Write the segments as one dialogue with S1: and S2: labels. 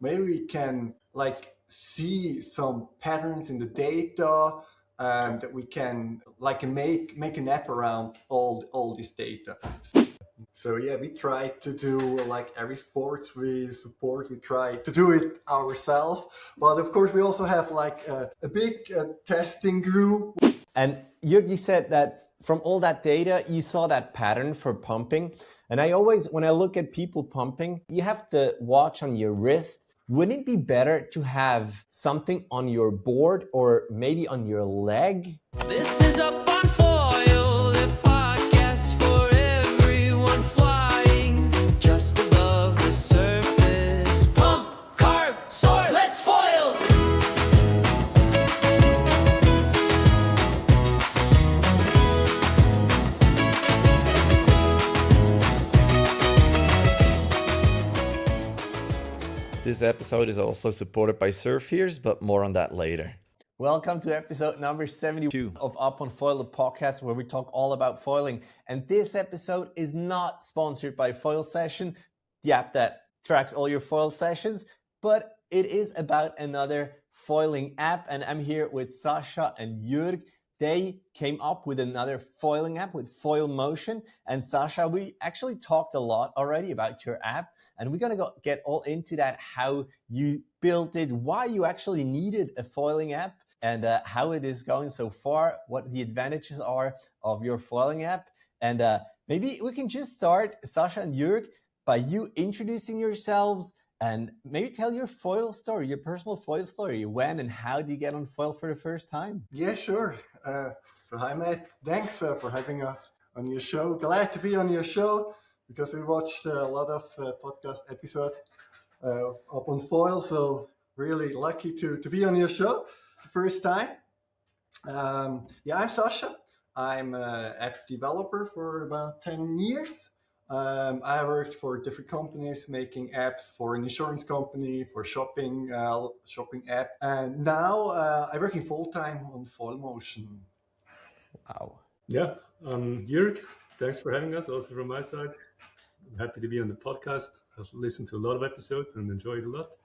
S1: maybe we can like see some patterns in the data, that we can like make an app around all this data. So yeah, we try to do like every sport we support, we try to do it ourselves. But of course, we also have like a big testing group.
S2: And Jörg, you said that from all that data, you saw that pattern for pumping. And I always, when I look at people pumping, you have the watch on your wrist. Wouldn't it be better to have something on your board or maybe on your leg?
S3: This is Up on Foil, the podcast for everyone flying just above the surface. Pump, carve, soar, let's foil!
S4: This episode is also supported by SurfEars, but more on that later.
S2: Welcome to episode number 72 of Up on Foil, the podcast where we talk all about foiling. And this episode is not sponsored by Foil Session, the app that tracks all your foil sessions, but it is about another foiling app. And I'm here with Sascha and Jörg. They came up with another foiling app with Foilmotion. And Sascha, we actually talked a lot already about your app. And we're going to get all into that, how you built it, why you actually needed a foiling app, and how it is going so far, what the advantages are of your foiling app. And maybe we can just start, Sascha and Jörg, by you introducing yourselves and maybe tell your foil story, your personal foil story. When and how did you get on foil for the first time?
S1: Yeah, sure. So hi, Matt. Thanks for having us on your show. Glad to be on your show, because we watched a lot of podcast episodes up on foil, so really lucky to be on your show the first time. I'm Sascha. I'm an app developer for about 10 years. I worked for different companies making apps for an insurance company, for shopping app, and now I'm working full-time on Foilmotion.
S2: Wow.
S5: Yeah, Jörg, thanks for having us also from my side. I'm happy to be on the podcast. I've listened to a lot of episodes and enjoyed it a lot.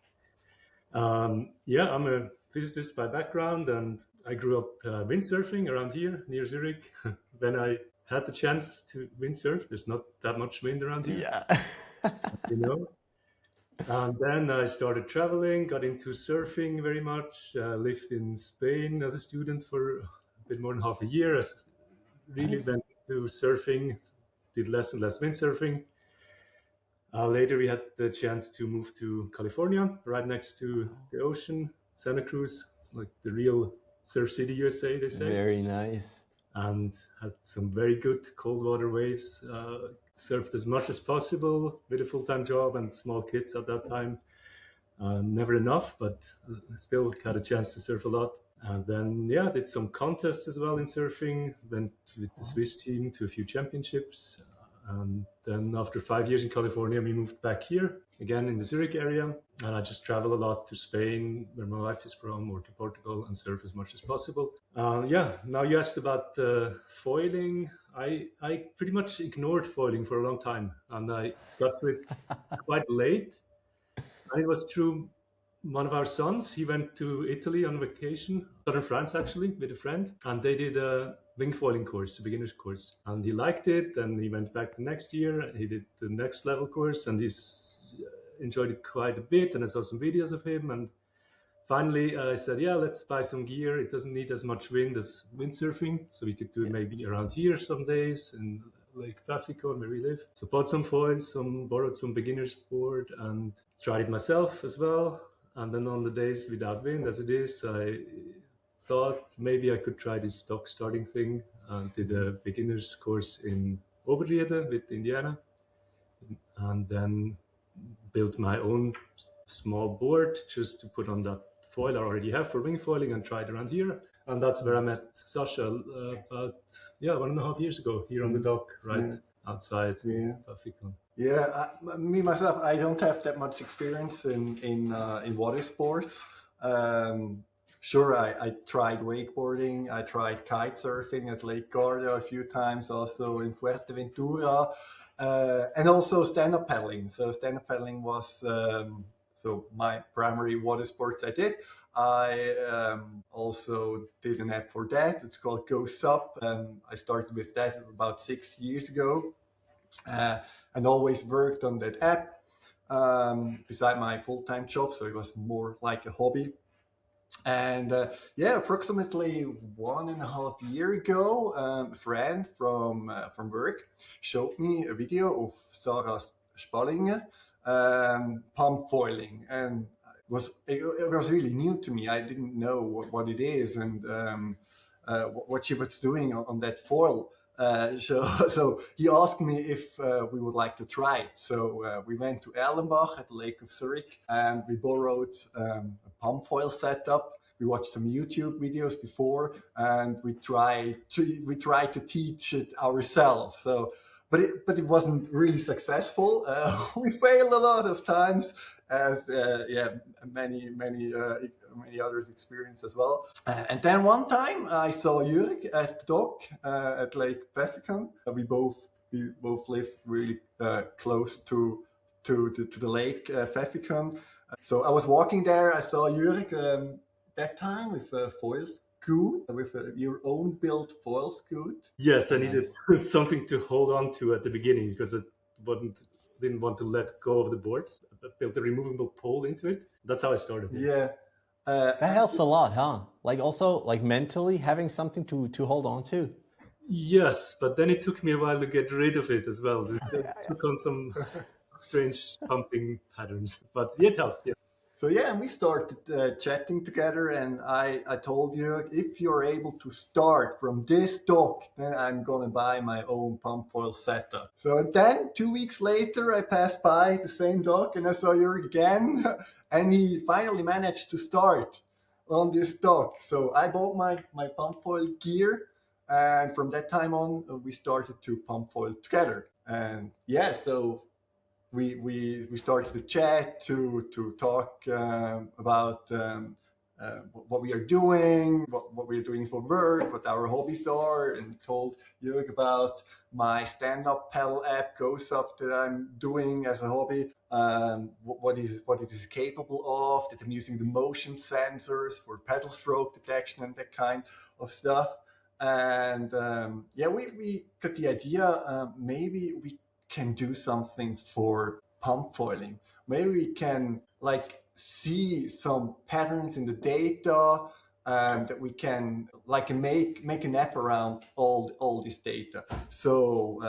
S5: I'm a physicist by background, and I grew up windsurfing around here near Zurich. When I had the chance to windsurf, there's not that much wind around here.
S2: Yeah.
S5: you know. And then I started traveling, got into surfing very much, lived in Spain as a student for a bit more than half a year. I really went into surfing, did less and less windsurfing. Later, we had the chance to move to California, right next to the ocean, Santa Cruz. It's like the real surf city USA, they say.
S2: Very nice.
S5: And had some very good cold water waves. Surfed as much as possible with a full-time job and small kids at that time. Never enough, but still had a chance to surf a lot. And then, did some contests as well in surfing. Went with the Swiss team to a few championships. And then after 5 years in California, we moved back here, again in the Zurich area. And I just travel a lot to Spain, where my wife is from, or to Portugal, and surf as much as possible. Now you asked about foiling. I pretty much ignored foiling for a long time, and I got to it quite late. And it was through one of our sons. He went to Italy on vacation, southern France actually, with a friend, and they did a wing foiling course, a beginner's course, and he liked it. And he went back the next year, and he did the next level course, and he's enjoyed it quite a bit. And I saw some videos of him, and finally I said, let's buy some gear. It doesn't need as much wind as windsurfing, so we could do it maybe around here some days in Lake Pfaffikon, where we live. So bought some foils, borrowed some beginner's board, and tried it myself as well. And then on the days without wind, as it is, I thought maybe I could try this stock starting thing. Did a beginner's course in Oberriede with Indiana, and then built my own small board just to put on that foil I already have for wing foiling and tried around here. And that's where I met Sascha about 1.5 years ago here on the dock, right outside Pfaffikon.
S1: Me myself, I don't have that much experience in water sports. Sure, I tried wakeboarding, I tried kite surfing at Lake Garda a few times, also in Fuerteventura, and also stand-up paddling. So stand-up paddling was So my primary water sports I did. I also did an app for that. It's called Go Sub. I started with that about 6 years ago, and always worked on that app beside my full-time job. So it was more like a hobby. And approximately 1.5 years ago, a friend from work showed me a video of Sarah Spallinger pump foiling, and it was really new to me. I didn't know what it is and what she was doing on that foil. So he asked me if we would like to try it. So we went to Erlenbach at the Lake of Zurich, and we borrowed a pump foil setup. We watched some YouTube videos before, and we tried to teach it ourselves. So, but it wasn't really successful. We failed a lot of times, as many others experience as well. And then one time I saw Jörg at the dock at Lake Pfeffikon. We both live really close to the lake Pfeffikon. So I was walking there. I saw Jörg that time with a foil scoot, with your own built foil scoot.
S5: Yes, I needed something to hold on to at the beginning because I didn't want to let go of the board. So I built a removable pole into it. That's how I started.
S1: Yeah.
S2: That helps a lot, huh? Like also like mentally having something to hold on to.
S5: Yes, but then it took me a while to get rid of it as well. It took on some strange pumping patterns, but it helped. Yeah.
S1: So and we started chatting together, and I told you, if you're able to start from this dock, then I'm gonna buy my own pump foil setup. So then 2 weeks later, I passed by the same dock and I saw Jörg again, and he finally managed to start on this dock. So I bought my pump foil gear, and from that time on, we started to pump foil together. And so we started to chat, to talk about what we are doing, what we are doing for work, what our hobbies are, and told Jörg about my stand-up pedal app, GoSub, that I'm doing as a hobby, what it is capable of, that I'm using the motion sensors for pedal stroke detection and that kind of stuff. And we got the idea, maybe we can do something for pump foiling. Maybe we can see some patterns in the data, that we can make an app around all this data. So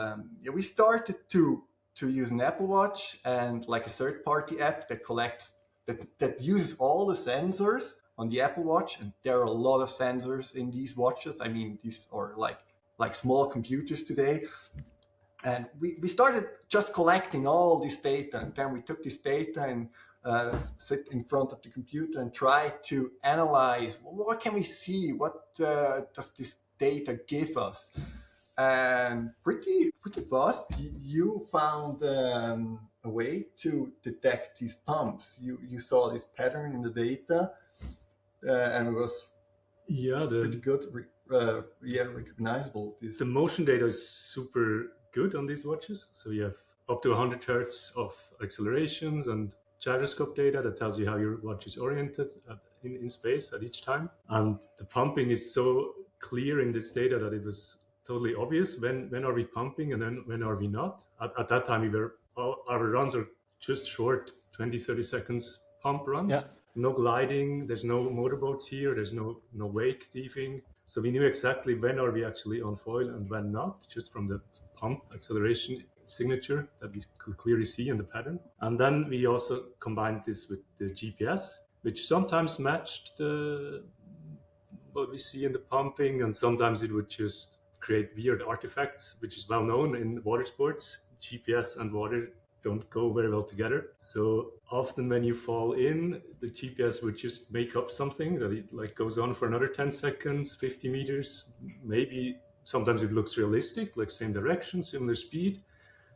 S1: we started to use an Apple Watch and a third-party app that uses all the sensors on the Apple Watch, and there are a lot of sensors in these watches. I mean, these are like small computers today. And we started just collecting all this data, and then we took this data and sit in front of the computer and try to analyze what can we see, what does this data give us. And pretty fast, you found a way to detect these pumps. You saw this pattern in the data, and it was pretty good, recognizable.
S5: The motion data is super good on these watches. So you have up to 100 hertz of accelerations and gyroscope data that tells you how your watch is oriented in space at each time. And the pumping is so clear in this data that it was totally obvious when are we pumping and then when are we not. At that time, our runs are just short 20-30 seconds pump runs. Yeah. No gliding, there's no motorboats here, there's no wake thieving. So we knew exactly when are we actually on foil and when not, just from the pump acceleration signature that we could clearly see in the pattern. And then we also combined this with the GPS, which sometimes matched what we see in the pumping, and sometimes it would just create weird artifacts, which is well known in water sports. GPS and water don't go very well together. So often when you fall in, the GPS would just make up something that it goes on for another 10 seconds, 50 meters. Maybe sometimes it looks realistic, like same direction, similar speed.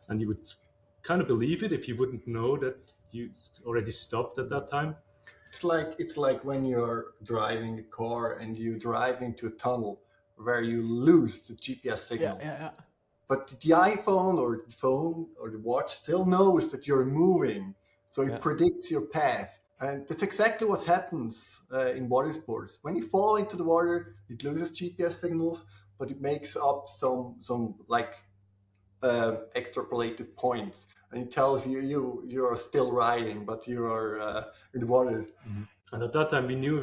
S5: And you would kind of believe it if you wouldn't know that you already stopped at that time.
S1: It's like when you're driving a car and you drive into a tunnel where you lose the GPS signal. Yeah. But the iPhone or the phone or the watch still knows that you're moving. So it predicts your path. And that's exactly what happens in water sports. When you fall into the water, it loses GPS signals, but it makes up some like extrapolated points, and it tells you are still riding, but you are in the water.
S5: Mm-hmm. And at that time, we knew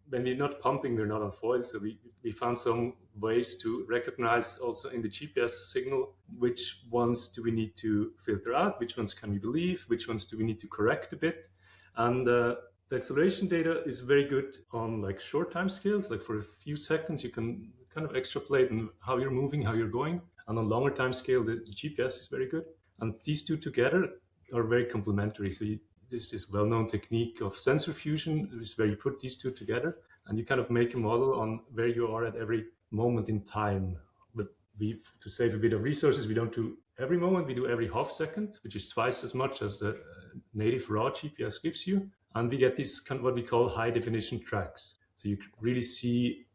S5: when we're not pumping, we're not on foil. So we found some ways to recognize also in the GPS signal which ones do we need to filter out, which ones can we believe, which ones do we need to correct a bit. And the acceleration data is very good on like short time scales. Like for a few seconds, you can kind of extrapolate on how you're moving, how you're going. And on longer time scale, the GPS is very good. And these two together are very complementary. So there's this well-known technique of sensor fusion, is where you put these two together and you kind of make a model on where you are at every moment in time. But to save a bit of resources, we don't do every moment, we do every half second, which is twice as much as the native raw GPS gives you. And we get these kind of what we call high definition tracks. So you really see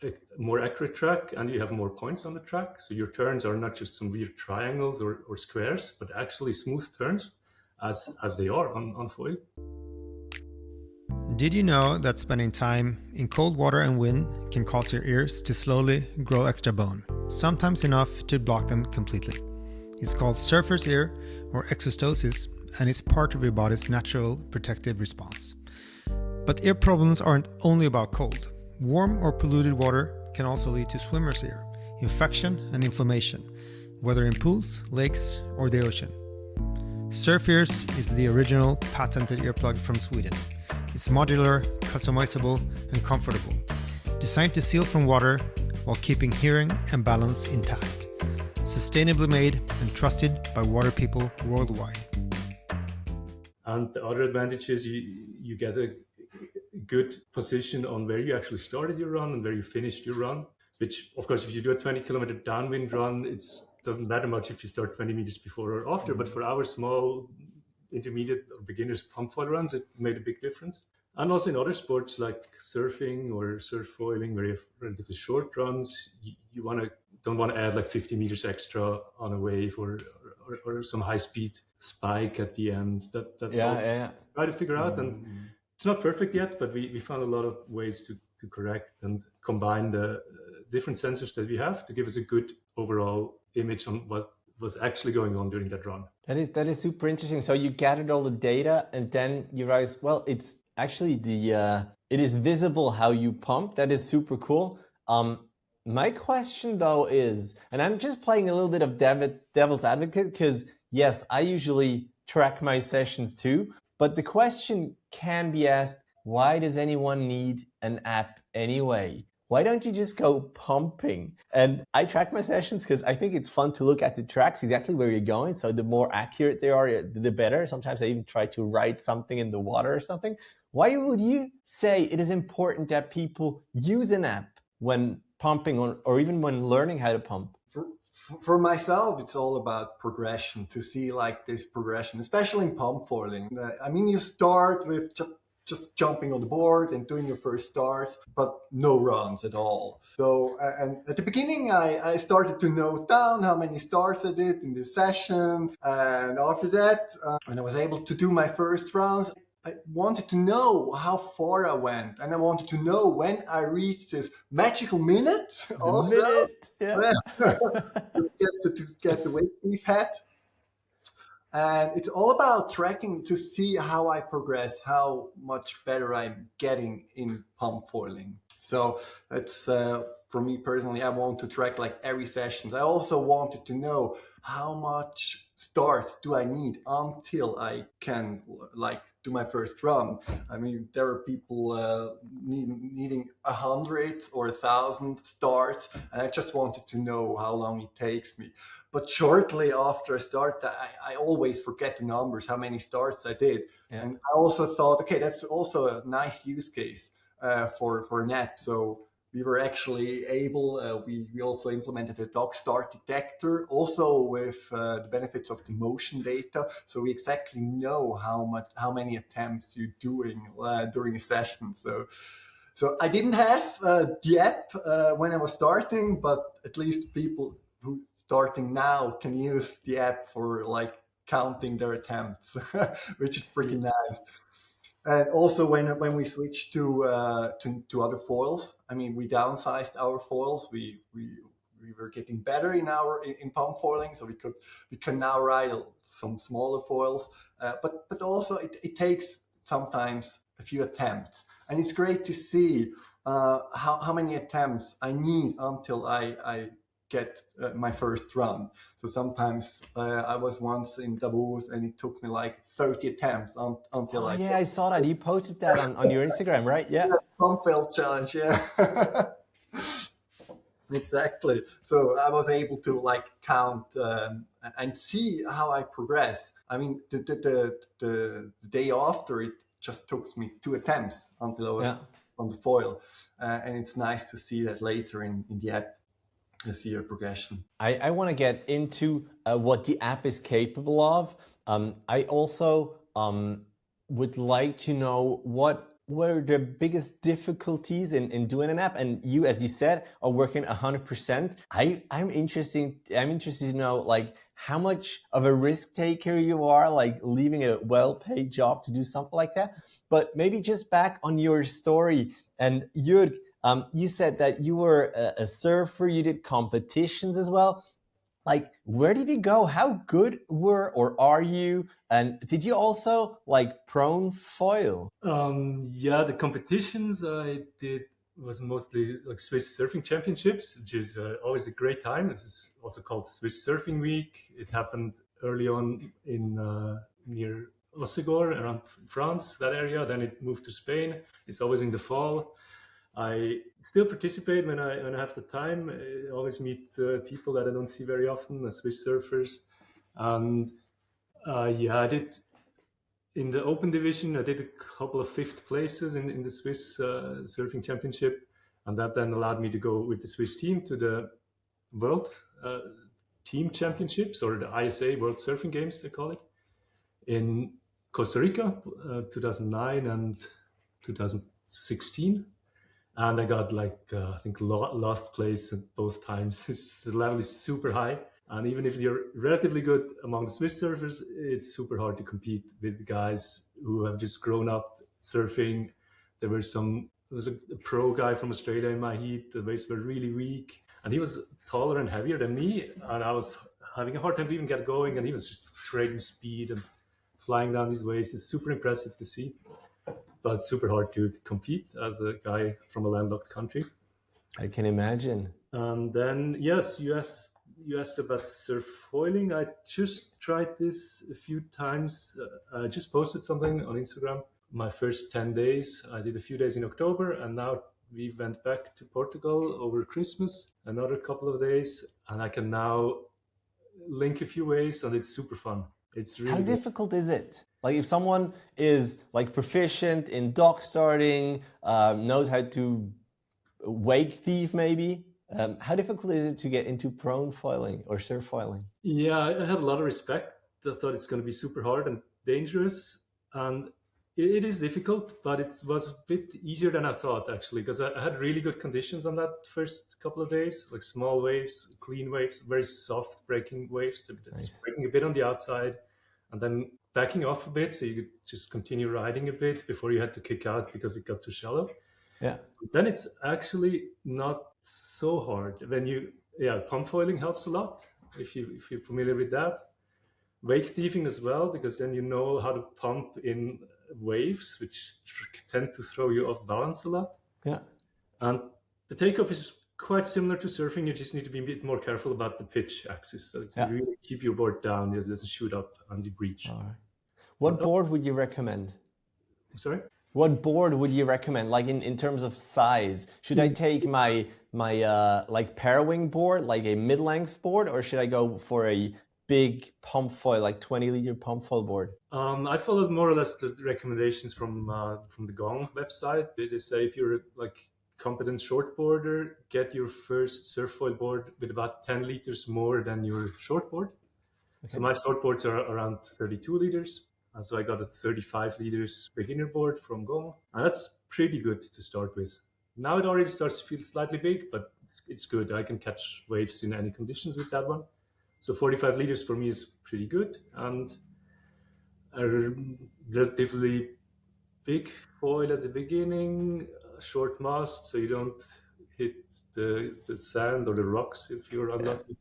S5: a more accurate track and you have more points on the track. So your turns are not just some weird triangles or squares, but actually smooth turns as they are on foil.
S6: Did you know that spending time in cold water and wind can cause your ears to slowly grow extra bone, sometimes enough to block them completely? It's called surfer's ear or exostosis, and it's part of your body's natural protective response. But ear problems aren't only about cold. Warm or polluted water can also lead to swimmer's ear, infection and inflammation, whether in pools, lakes, or the ocean. SurfEars is the original patented earplug from Sweden. It's modular, customizable, and comfortable, designed to seal from water while keeping hearing and balance intact. Sustainably made and trusted by water people worldwide.
S5: And the other advantage is you get a good position on where you actually started your run and where you finished your run, which of course, if you do a 20-kilometer downwind run, it doesn't matter much if you start 20 meters before or after, but for our small intermediate or beginners pump foil runs, it made a big difference. And also in other sports like surfing or surf foiling, where you have relatively short runs, you don't want to add like 50 meters extra on a wave or some high speed spike at the end. That's all try to figure out. And it's not perfect yet, but we found a lot of ways to correct and combine the different sensors that we have to give us a good overall image on what was actually going on during that run.
S2: That is super interesting. So you gathered all the data and then you realized, well, it's actually it is visible how you pump. That is super cool. My question though is, and I'm just playing a little bit of devil's advocate, because yes, I usually track my sessions too, but the question can be asked, why does anyone need an app anyway? Why don't you just go pumping? And I track my sessions because I think it's fun to look at the tracks, exactly where you're going. So the more accurate they are, the better. Sometimes I even try to write something in the water or something. Why would you say it is important that people use an app when pumping or even when learning how to pump?
S1: For myself, it's all about progression, to see like this progression, especially in pump foiling. I mean, you start with just jumping on the board and doing your first start, but no runs at all. So, and at the beginning, I started to note down how many starts I did in this session. And after that, when I was able to do my first rounds, I wanted to know how far I went, and I wanted to know when I reached this magical minute. Also, to get the weight beef hat. And it's all about tracking to see how I progress, how much better I'm getting in pump foiling. So that's for me personally, I want to track like every session. I also wanted to know how much starts do I need until I can like do my first run. I mean, there are people needing 100 or 1,000 starts, and I just wanted to know how long it takes me. But shortly after I start, I always forget the numbers, how many starts I did. Yeah. And I also thought, okay, that's also a nice use case for an app. So we were actually able, we also implemented a dog start detector, also with the benefits of the motion data. So we exactly know how many attempts you're doing during a session. So I didn't have the app when I was starting, but at least people who starting now can use the app for like counting their attempts, which is pretty nice. And also when we switched to other foils, I mean, we downsized our foils. We were getting better in pump foiling, so we can now ride some smaller foils. But also it takes sometimes a few attempts, and it's great to see how many attempts I need until I get my first run. So sometimes I was once in Davos and it took me like 30 attempts until
S2: I saw that. You posted that on your Instagram, right? Yeah.
S1: Pump fail challenge, yeah. Exactly. So I was able to like count and see how I progress. I mean, the day after, it just took me 2 attempts until I was on the foil. And it's nice to see that later in the app, you see your progression.
S2: I want to get into what the app is capable of. I also would like to know what were the biggest difficulties in doing an app. And you, as you said, are working 100%. I'm interested to know like how much of a risk taker you are, like leaving a well-paid job to do something like that. But maybe just back on your story. And Jörg, you said that you were a surfer, you did competitions as well. Like, where did you go? How good were or are you? And did you also like prone foil?
S5: Yeah, the competitions I did was mostly like Swiss Surfing Championships, which is always a great time. This is also called Swiss Surfing Week. It happened early on in near Hossegor, around France, that area. Then it moved to Spain. It's always in the fall. I still participate when I have the time. I always meet people that I don't see very often, Swiss surfers. And I did in the open division. I did a couple of 5th places in the Swiss Surfing Championship, and that then allowed me to go with the Swiss team to the World Team Championships, or the ISA World Surfing Games, they call it, in Costa Rica, 2009 and 2016. And I got like, I think last place at both times. The level is super high. And even if you're relatively good among the Swiss surfers, it's super hard to compete with the guys who have just grown up surfing. There was a pro guy from Australia in my heat. The waves were really weak. And he was taller and heavier than me. And I was having a hard time to even get going. And he was just trading speed and flying down these waves. It's super impressive to see, but super hard to compete as a guy from a landlocked country.
S2: I can imagine.
S5: And then, yes, you asked about surf foiling. I just tried this a few times. I just posted something on Instagram. My first 10 days, I did a few days in October, and now we went back to Portugal over Christmas, another couple of days, and I can now link a few waves, and it's super fun. It's really
S2: How difficult is it? Like if someone is like proficient in dock starting, knows how to wake thief maybe, how difficult is it to get into prone foiling or surf foiling?
S5: Yeah, I had a lot of respect. I thought it's going to be super hard and dangerous. And it is difficult, but it was a bit easier than I thought, actually, because I had really good conditions on that first couple of days, like small waves, clean waves, very soft breaking waves, just breaking a bit on the outside and then backing off a bit so you could just continue riding a bit before you had to kick out because it got too shallow.
S2: Yeah.
S5: Then it's actually not so hard. Pump foiling helps a lot if you're familiar with that. Wake thieving as well, because then you know how to pump in waves, which tend to throw you off balance a lot.
S2: Yeah.
S5: And the takeoff is quite similar to surfing. You just need to be a bit more careful about the pitch axis. So you really keep your board down, it doesn't shoot up on the breach.
S2: All right. What board would you recommend?
S5: Sorry?
S2: What board would you recommend? Like in terms of size, should I take my like parawing board, like a mid-length board, or should I go for a big pump foil, like 20-liter pump foil board?
S5: I followed more or less the recommendations from the Gong website. They say if you're like competent shortboarder, get your first surf foil board with about 10 liters more than your shortboard. Okay. So my shortboards are around 32 liters. And so I got a 35 liters beginner board from Gong. And that's pretty good to start with. Now it already starts to feel slightly big, but it's good. I can catch waves in any conditions with that one. So 45 liters for me is pretty good, and a relatively big foil at the beginning, a short mast, so you don't hit the sand or the rocks if you're unlucky.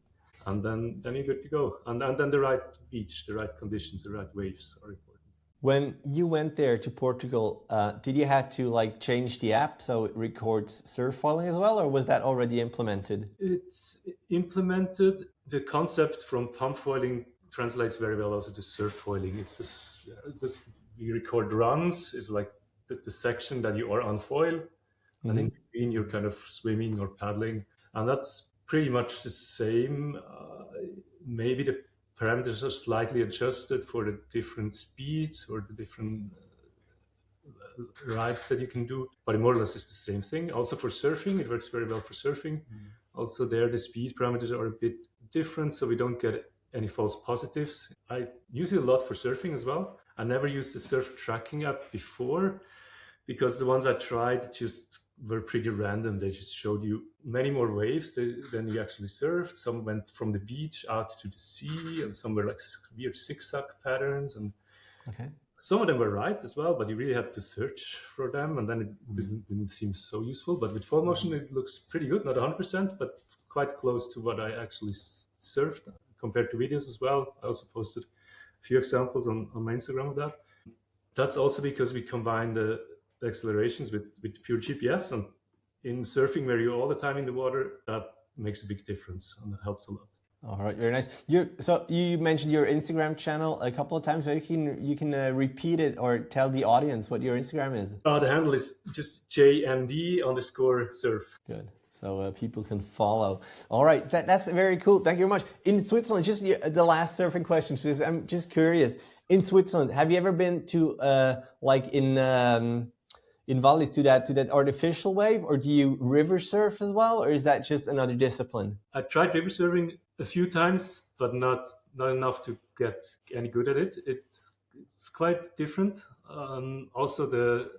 S5: And then you're good to go. And then the right beach, the right conditions, the right waves are important.
S2: When you went there to Portugal, did you have to like change the app so it records surf foiling as well, or was that already implemented?
S5: It's implemented. The concept from pump foiling translates very well also to surf foiling. It's this you record runs is like the section that you are on foil, and in between you're kind of swimming or paddling, and that's pretty much the same. Maybe the parameters are slightly adjusted for the different speeds or the different rides that you can do, but more or less it's the same thing. Also for surfing, it works very well for surfing. Also there, the speed parameters are a bit different, so we don't get any false positives. I use it a lot for surfing as well. I never used the surf tracking app before because the ones I tried just were pretty random. They just showed you many more waves than you actually surfed. Some went from the beach out to the sea, and some were like weird zigzag patterns. And some of them were right as well, but you really had to search for them, and then it didn't seem so useful. But with Foilmotion, it looks pretty good, not 100%, but quite close to what I actually surfed compared to videos as well. I also posted a few examples on my Instagram of that. That's also because we combine the accelerations with pure GPS, and in surfing where you're all the time in the water, that makes a big difference and that helps a lot.
S2: All right, very nice. So you mentioned your Instagram channel a couple of times. Maybe you can repeat it or tell the audience what your Instagram is.
S5: The handle is just JND_surf.
S2: Good. So people can follow. All right, that's very cool. Thank you very much. In Switzerland, just the last surfing question. I'm just curious. In Switzerland, have you ever been to in Vallis to that artificial wave, or do you river surf as well, or is that just another discipline?
S5: I tried river surfing a few times, but not enough to get any good at it. It's quite different. Also, the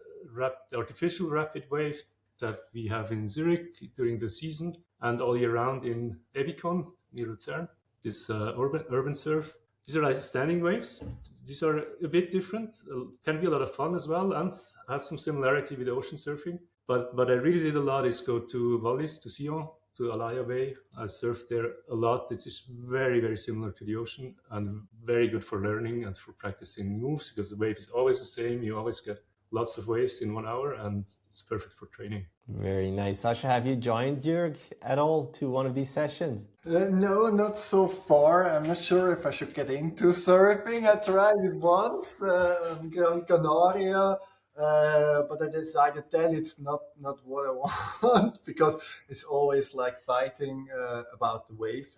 S5: artificial rapid wave that we have in Zurich during the season and all year round in Ebikon near Luzern, this urban surf. These are like standing waves. These are a bit different, can be a lot of fun as well, and has some similarity with ocean surfing. But I really did a lot is go to Wallis, to Sion, to Alaya Bay. I surfed there a lot. It's just very, very similar to the ocean and very good for learning and for practicing moves because the wave is always the same. You always get lots of waves in 1 hour, and it's perfect for training.
S2: Very nice. Sascha, have you joined Jörg at all to one of these sessions?
S1: No, not so far. I'm not sure if I should get into surfing. I tried it once on Gran Canaria, but I decided then it's not what I want because it's always like fighting about the wave.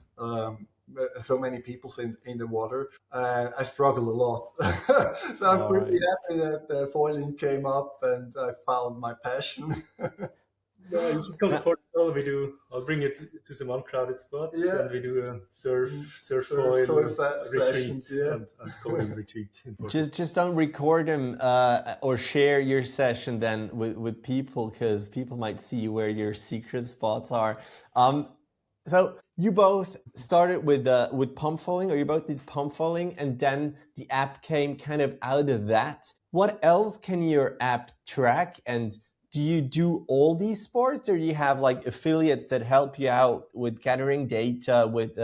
S1: So many people in the water. I struggle a lot. So I'm pretty happy that the foiling came up and I found my passion.
S5: Yeah, you should come to Portugal. I'll bring you to some uncrowded spots, and we do a surf foil retreat and foiling retreat.
S2: Just don't record them or share your session then with people, because people might see where your secret spots are. So you both started with pump foiling, or you both did pump foiling, and then the app came kind of out of that. What else can your app track? And do you do all these sports, or do you have like affiliates that help you out with gathering data, with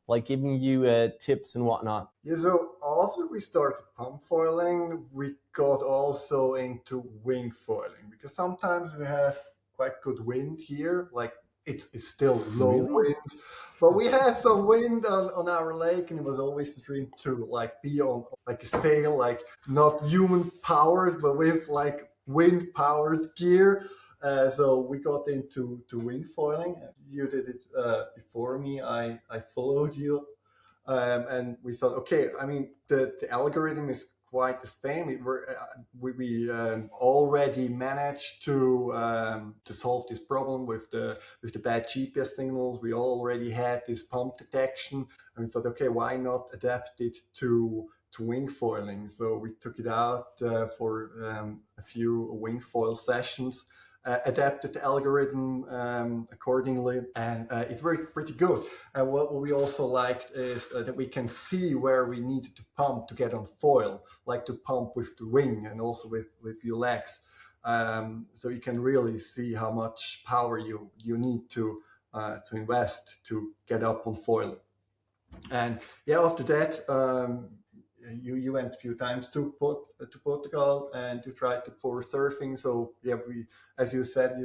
S2: like giving you tips and whatnot?
S1: Yeah, so after we started pump foiling, we got also into wing foiling because sometimes we have quite good wind here, like it's still low wind, but we have some wind on our lake, and it was always a dream to like be on like a sail, like not human powered, but with like wind powered gear. So we got into wing foiling. You did it before me. I followed you, and we thought, okay, I mean the algorithm is quite the same. We already managed to solve this problem with the bad GPS signals. We already had this pump detection, and we thought, okay, why not adapt it to wing foiling? So we took it out for a few wing foil sessions, adapted the algorithm accordingly, and it worked pretty good. And what we also liked is that we can see where we needed to pump to get on foil, like to pump with the wing and also with your legs. So you can really see how much power you need to invest to get up on foil. And yeah, after that, you went a few times to Portugal and you tried it for surfing. So yeah, we, as you said,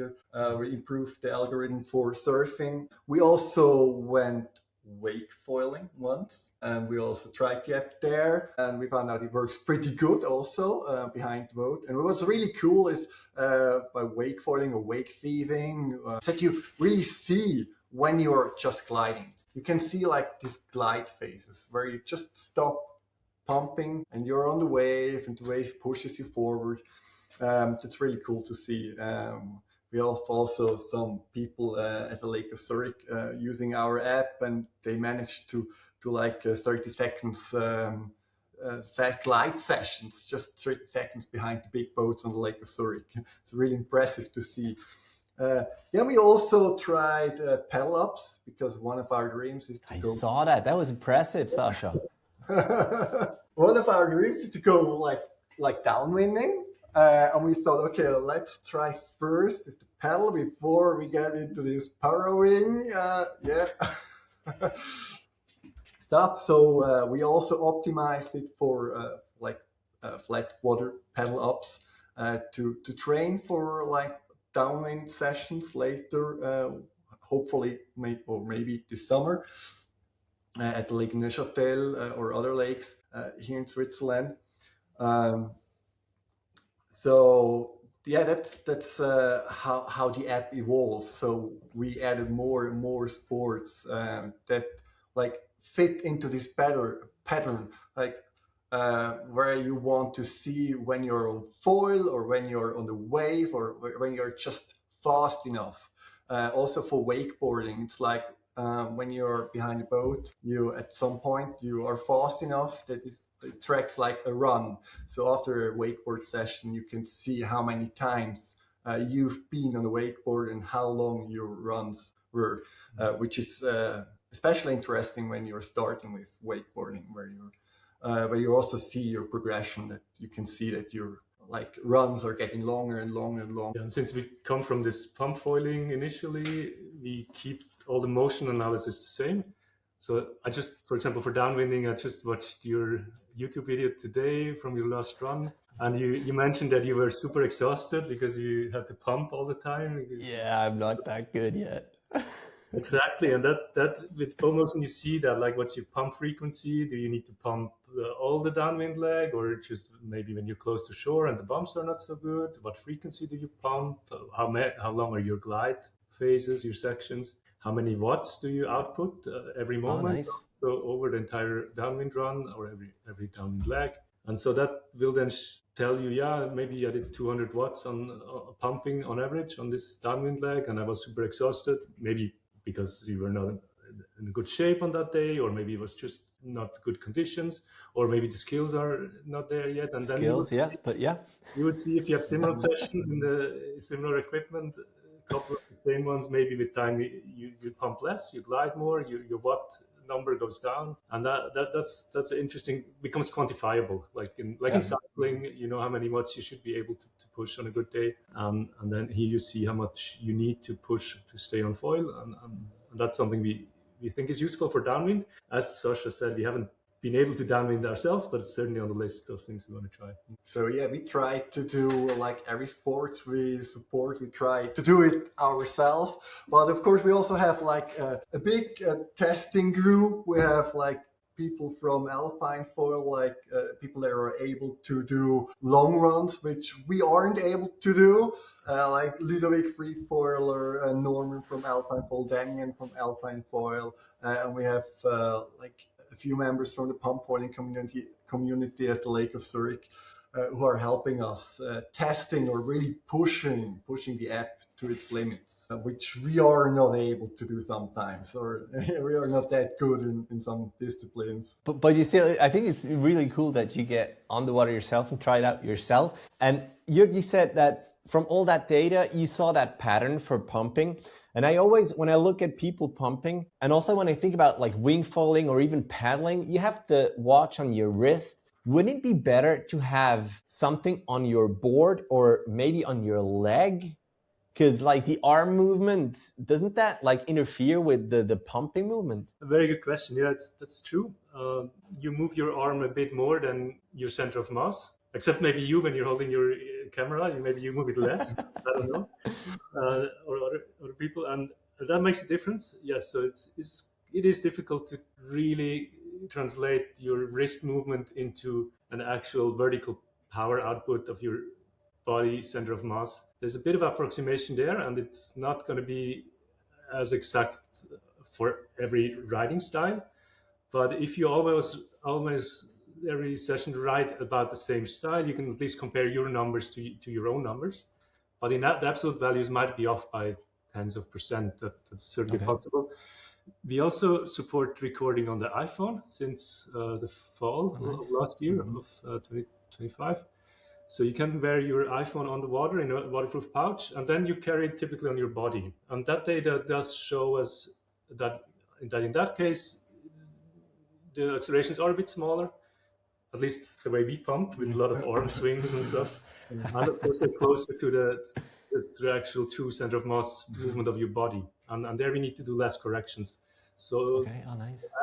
S1: we improved the algorithm for surfing. We also went wake foiling once, and we also tried the app there, and we found out it works pretty good also behind the boat. And what's really cool is by wake foiling or wake thieving, that you really see when you're just gliding. You can see like these glide phases where you just stop pumping and you're on the wave and the wave pushes you forward. It's really cool to see. We have also some people at the Lake of Zurich using our app, and they managed to do like 30 seconds glide sessions, just 30 seconds behind the big boats on the Lake of Zurich. It's really impressive to see. Yeah, we also tried pedal ups, because one of our dreams is to go.
S2: I saw that. That was impressive, Sascha.
S1: One of our dreams is to go like downwinding, and we thought, okay, let's try first with the pedal before we get into this burrowing, stuff. So we also optimized it for flat water pedal ups to train for like downwind sessions later, hopefully maybe this summer. At Lake Neuchâtel or other lakes here in Switzerland. So yeah, that's how the app evolved. So we added more and more sports that like fit into this pattern, like where you want to see when you're on foil or when you're on the wave or when you're just fast enough. Also for wakeboarding, it's like when you're behind the boat, at some point you are fast enough that it tracks like a run. So after a wakeboard session, you can see how many times you've been on a wakeboard and how long your runs were, which is especially interesting when you're starting with wakeboarding, where you also see your progression, that you can see that your like runs are getting longer and longer and longer.
S5: Yeah, and since we come from this pump foiling initially, we keep all the motion analysis the same. So I just, for example, for downwinding, I just watched your YouTube video today from your last run. And you mentioned that you were super exhausted because you had to pump all the time.
S2: Yeah, I'm not that good yet.
S5: Exactly. And that with Foilmotion, you see that, like, what's your pump frequency? Do you need to pump all the downwind leg, or just maybe when you're close to shore and the bumps are not so good? What frequency do you pump? How long are your glide phases, your sections? How many watts do you output every moment?
S2: Oh, nice.
S5: So over the entire downwind run or every downwind leg. And so that will then tell you, yeah, maybe I did 200 watts on pumping on average on this downwind leg, and I was super exhausted, maybe because you were not in good shape on that day, or maybe it was just not good conditions, or maybe the skills are not there yet. And then you would see if you have similar sessions in the similar equipment, a couple of the same ones, maybe with time you pump less, you glide more, your watt number goes down, and that's interesting, becomes quantifiable, like in cycling, you know how many watts you should be able to push on a good day, and then here you see how much you need to push to stay on foil, and that's something we think is useful for downwind. As Sascha said, we haven't been able to downwind ourselves, but it's certainly on the list of things we want to try. So
S1: yeah, we try to do like every sport we support, we try to do it ourselves. But of course, we also have like a big testing group. We have like people from Alpine Foil, like people that are able to do long runs, which we aren't able to do. Like Ludovic Freefoiler, Norman from Alpine Foil, Damien from Alpine Foil, and we have like a few members from the pump foiling community at the Lake of Zurich who are helping us testing or really pushing the app to its limits, which we are not able to do sometimes, or we are not that good in some disciplines.
S2: But you see, I think it's really cool that you get on the water yourself and try it out yourself. And you said that from all that data, you saw that pattern for pumping. And I always, when I look at people pumping, and also when I think about like wing foiling or even paddling, you have the watch on your wrist. Wouldn't it be better to have something on your board or maybe on your leg? Because like the arm movement, doesn't that like interfere with the pumping movement?
S5: A very good question. Yeah, that's true. You move your arm a bit more than your center of mass, except maybe you when you're holding your camera, maybe you move it less. I don't know, or other people, and that makes a difference. Yes, so it is difficult to really translate your wrist movement into an actual vertical power output of your body center of mass. There's a bit of approximation there, and it's not going to be as exact for every riding style. But if you always every session ride about the same style, you can at least compare your numbers to your own numbers. But in that, the absolute values might be off by tens of percent. That's certainly possible. We also support recording on the iPhone since the fall of last year of 2025. So you can wear your iPhone on the water in a waterproof pouch, and then you carry it typically on your body. And that data does show us that in that case, the accelerations are a bit smaller, at least the way we pump, with a lot of arm swings and stuff. And of course, they're closer to the actual true center of mass movement of your body. And there we need to do less corrections. So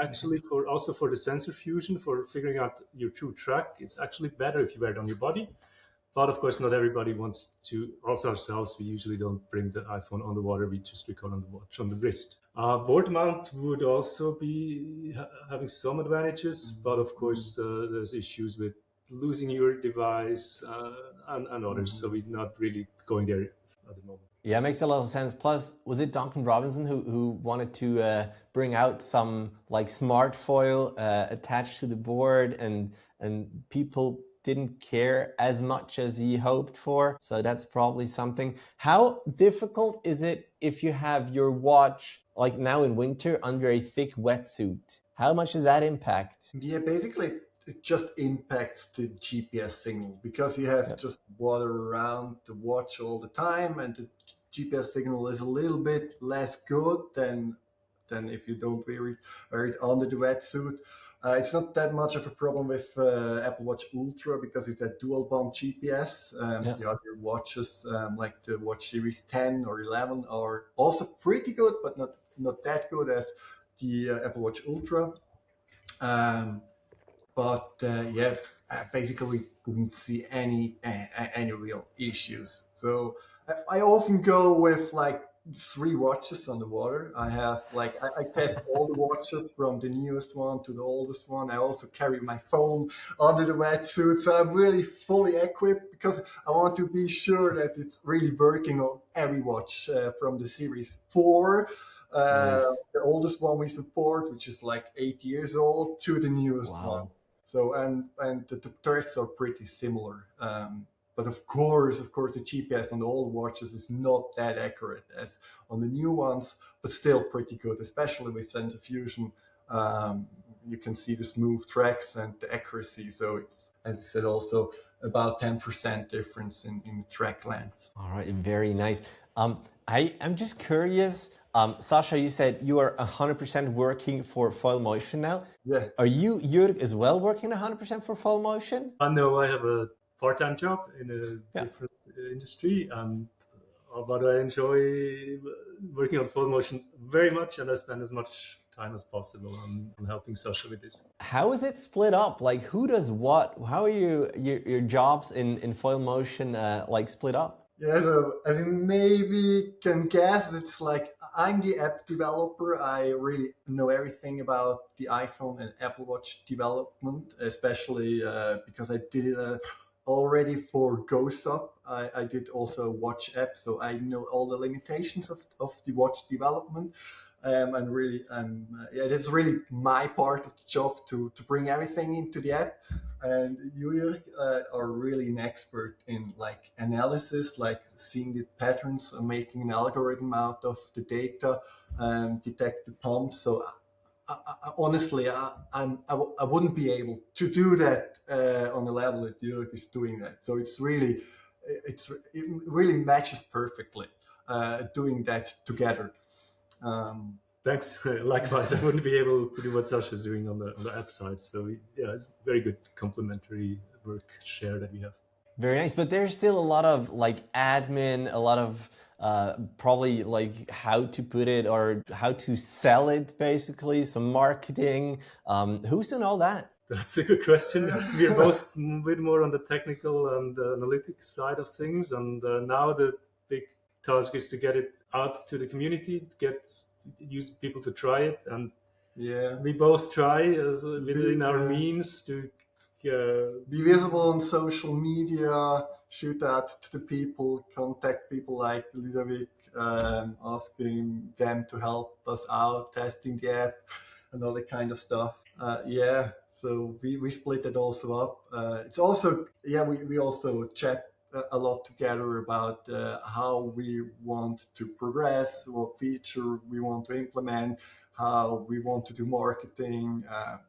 S5: actually for the sensor fusion, for figuring out your true track, it's actually better if you wear it on your body. But of course, not everybody wants to. Also ourselves, we usually don't bring the iPhone on the water. We just record on the watch, on the wrist. Board mount would also be having some advantages, but of course, there's issues with losing your device and others. So we're not really going there at the moment.
S2: Yeah, it makes a lot of sense. Plus, was it Duncan Robinson who wanted to bring out some like smart foil attached to the board, and people didn't care as much as he hoped for? So that's probably something. How difficult is it if you have your watch, like now in winter, under a thick wetsuit? How much does that impact?
S1: Yeah, basically it just impacts the GPS signal because you have just water around the watch all the time, and the GPS signal is a little bit less good than if you don't wear it under the wetsuit. It's not that much of a problem with Apple Watch Ultra because it's a dual band GPS. The other watches, like the Watch Series 10 or 11, are also pretty good, but not that good as the Apple Watch Ultra. Basically we couldn't see any real issues. So I often go with like 3 watches on the water. I have I test all the watches from the newest one to the oldest one. I also carry my phone under the wetsuit, so I'm really fully equipped because I want to be sure that it's really working on every watch from the Series 4. The oldest one we support, which is like 8 years old, to the newest one. So and the tracks are pretty similar. But of course, the GPS on the old watches is not that accurate as on the new ones, but still pretty good, especially with sensor fusion. You can see the smooth tracks and the accuracy. So it's, as I said, also about 10% difference in track length.
S2: All right, very nice. I'm just curious. Sascha, you said you are 100% working for Foilmotion now.
S1: Yeah.
S2: Are you, Jörg, as well working 100% for Foilmotion?
S5: No, I have a part-time job in a different industry, but I enjoy working on Foilmotion very much, and I spend as much time as possible on helping Sascha with this.
S2: How is it split up? Like, who does what? How are your jobs in Foilmotion like split up?
S1: Yeah, so as you maybe can guess, it's like I'm the app developer. I really know everything about the iPhone and Apple Watch development, especially because I did it already for GoSup. I did also watch app, so I know all the limitations of the watch development. It's really my part of the job to bring everything into the app. And you are really an expert in like analysis, like seeing the patterns, making an algorithm out of the data, detect the pumps. So honestly, I wouldn't be able to do that on the level that Jörg is doing that. So it's really it really matches perfectly doing that together.
S5: Thanks. Likewise, I wouldn't be able to do what Sascha is doing on the app side. So yeah, it's very good complementary work share that we have.
S2: Very nice, but there's still a lot of like admin, a lot of probably like how to put it or how to sell it, basically some marketing. Who's doing all that?
S5: That's a good question. We're both a bit more on the technical and analytics side of things, and now the big task is to get it out to the community, to use people to try it, and we both try as within our means to
S1: be visible on social media, shoot out to the people, contact people like Ludovic, asking them to help us out, testing the app, and all that kind of stuff. So we split it also up. It's also, we also chat a lot together about how we want to progress, what feature we want to implement, how we want to do marketing.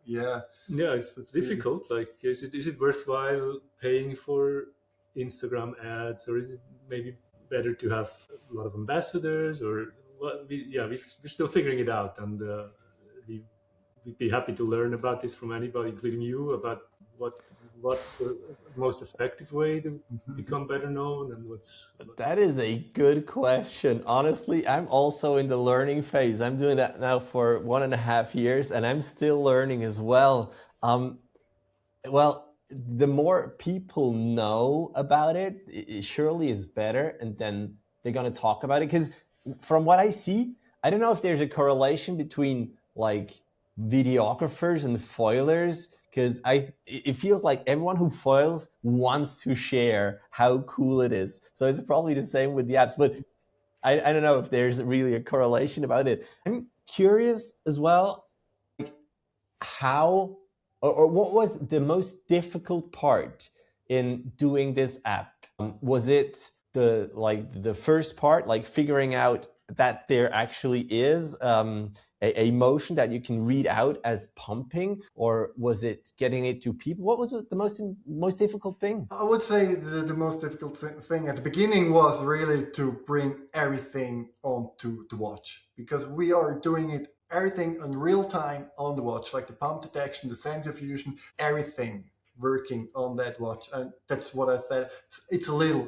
S5: It's difficult. Like, is it worthwhile paying for Instagram ads, or is it maybe better to have a lot of ambassadors? Or we're still figuring it out, and we'd be happy to learn about this from anybody, including you, about what's the most effective way to become better known, and
S2: That is a good question. Honestly, I'm also in the learning phase. I'm doing that now for 1.5 years, and I'm still learning as well. The more people know about it, it surely is better, and then they're going to talk about it. Because from what I see, I don't know if there's a correlation between like videographers and foilers, because it feels like everyone who foils wants to share how cool it is. So it's probably the same with the apps, but I don't know if there's really a correlation about it. I'm curious as well, like how or what was the most difficult part in doing this app? Was it the first part, like figuring out that there actually is a motion that you can read out as pumping, or was it getting it to people? What was the most difficult thing?
S1: I would say the most difficult thing at the beginning was really to bring everything onto the watch, because we are doing everything in real time on the watch, like the pump detection, the sensor fusion, everything working on that watch. And that's what I said. It's a little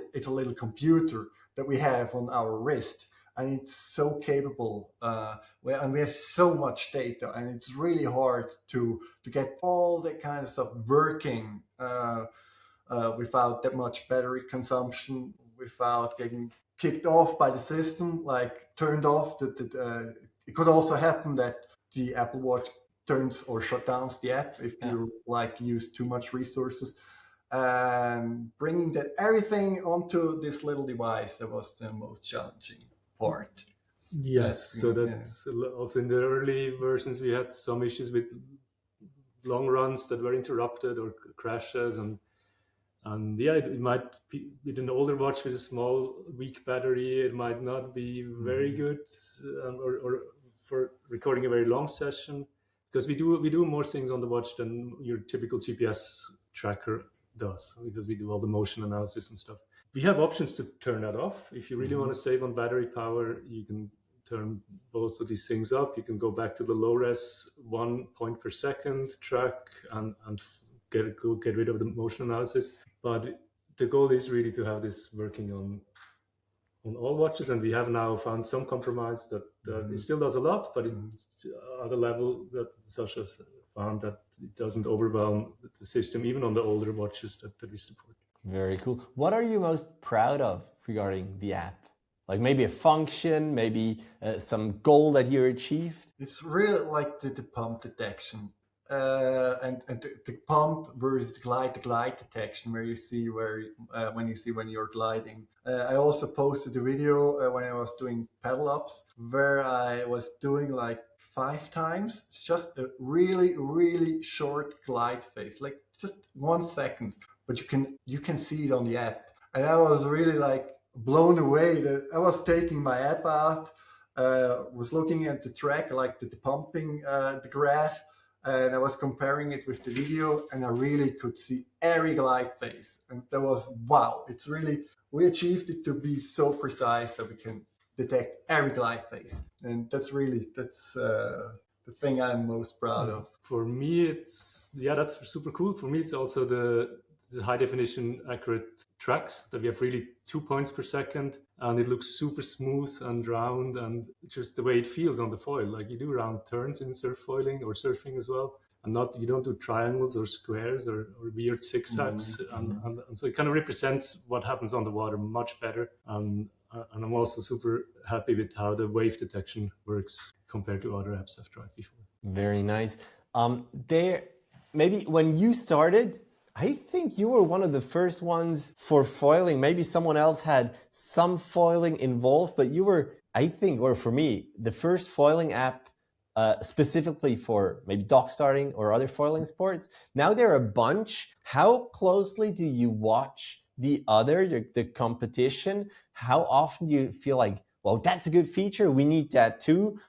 S1: computer that we have on our wrist. And it's so capable, and we have so much data, and it's really hard to get all that kind of stuff working without that much battery consumption, without getting kicked off by the system, like turned off. It could also happen that the Apple Watch turns or shut down the app if you use too much resources. And bringing that everything onto this little device, that was the most challenging part.
S5: Yes, so that's also in the early versions we had some issues with long runs that were interrupted or crashes, and it might be with an older watch with a small weak battery, it might not be very good or for recording a very long session, because we do more things on the watch than your typical GPS tracker does, because we do all the motion analysis and stuff. We have options to turn that off. If you really want to save on battery power, you can turn both of these things up. You can go back to the low res 1 point per second track and get rid of the motion analysis. But the goal is really to have this working on all watches, and we have now found some compromise that it still does a lot, but it's at a level that Sascha found that it doesn't overwhelm the system, even on the older watches that we support.
S2: Very cool. What are you most proud of regarding the app? Like maybe a function, maybe some goal that you achieved?
S1: It's really like the pump detection and the pump versus the glide detection, where you see when you're gliding. I also posted a video when I was doing pedal ups, where I was doing like 5 times, just a really, really short glide phase, like just 1 second. But you can see it on the app, and I was really like blown away that I was taking my app out, was looking at the track, like the pumping, the graph, and I was comparing it with the video, and I really could see every glide phase. And that was, wow, it's really, we achieved it to be so precise that we can detect every glide phase. And that's the thing I'm most proud of.
S5: For me, that's super cool. For me, it's also the high definition accurate tracks that we have really 2 points per second, and it looks super smooth and round, and just the way it feels on the foil. Like you do round turns in surf foiling or surfing as well, and you don't do triangles or squares or weird zigzags, and so it kind of represents what happens on the water much better. And I'm also super happy with how the wave detection works compared to other apps I've tried before.
S2: Very nice. Maybe when you started, I think you were one of the first ones for foiling. Maybe someone else had some foiling involved, but you were, I think, or for me, the first foiling app specifically for maybe dock starting or other foiling sports. Now there are a bunch. How closely do you watch the competition? How often do you feel like, well, that's a good feature, we need that too?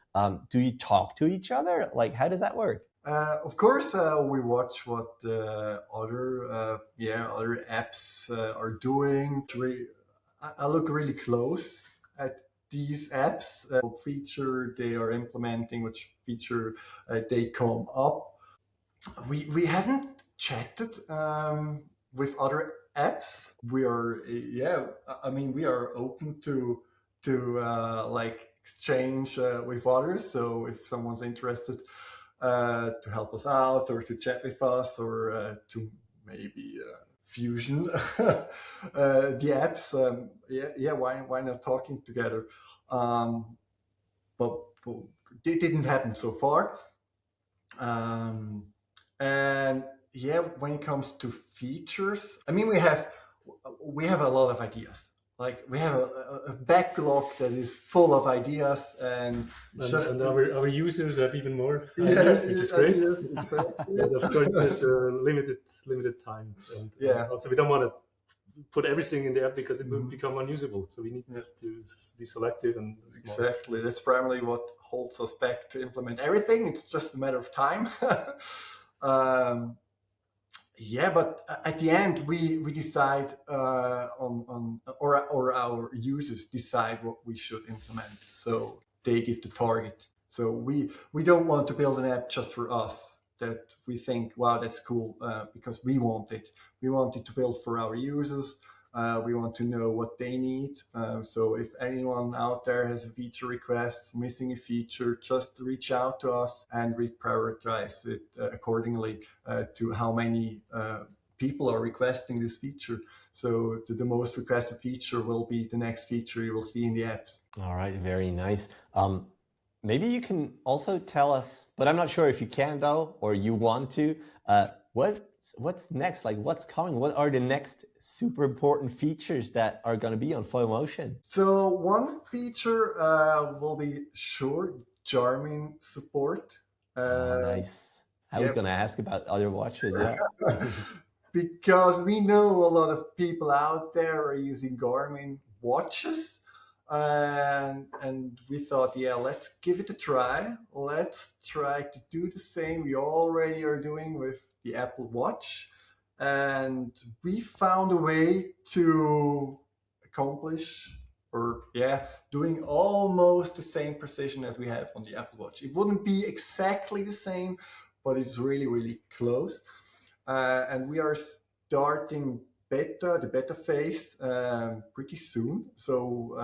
S2: Do you talk to each other? Like, how does that work?
S1: Of course, we watch what other apps are doing. I look really close at these apps, what feature they are implementing, which feature they come up. We haven't chatted with other apps. We are we are open to like exchange with others. So if someone's interested to help us out or to chat with us or to maybe fusion the apps, why not talking together? But it didn't happen so far. And yeah, when it comes to features, I mean, we have a lot of ideas. Like we have a backlog that is full of ideas, and
S5: our users have even more ideas, which is great.
S1: Exactly.
S5: And of course, there's a limited time. And also, we don't want to put everything in the app because it will become unusable. So we need to be selective and small.
S1: Exactly. That's primarily what holds us back to implement everything. It's just a matter of time. But at the end, we decide or our users decide what we should implement. So they give the target. So we don't want to build an app just for us that we think, wow, that's cool, because we want it. We want it to build for our users. We want to know what they need. So if anyone out there has a feature request, missing a feature, just reach out to us and we prioritize it accordingly to how many people are requesting this feature. So the most requested feature will be the next feature you will see in the apps.
S2: All right, very nice. Maybe you can also tell us, but I'm not sure if you can though, or you want to, what's next? Like what's coming? What are the next super important features that are going to be on Foilmotion?
S1: So one feature will be Garmin support.
S2: Nice. I was going to ask about other watches. Yeah.
S1: Because we know a lot of people out there are using Garmin watches. And we thought, let's give it a try. Let's try to do the same we already are doing with the Apple Watch. And we found a way to accomplish doing almost the same precision as we have on the Apple Watch. It wouldn't be exactly the same, but it's really, really close. And we are starting the beta phase pretty soon. So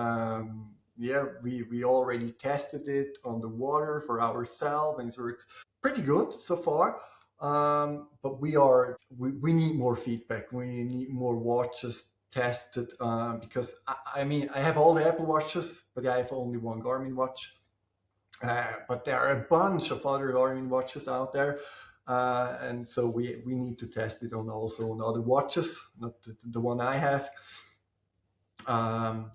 S1: we already tested it on the water for ourselves, and it works pretty good so far. But we need more feedback. We need more watches tested because I have all the Apple watches, but I have only one Garmin watch. But there are a bunch of other Garmin watches out there. And so we need to test it on other watches, not the one I have.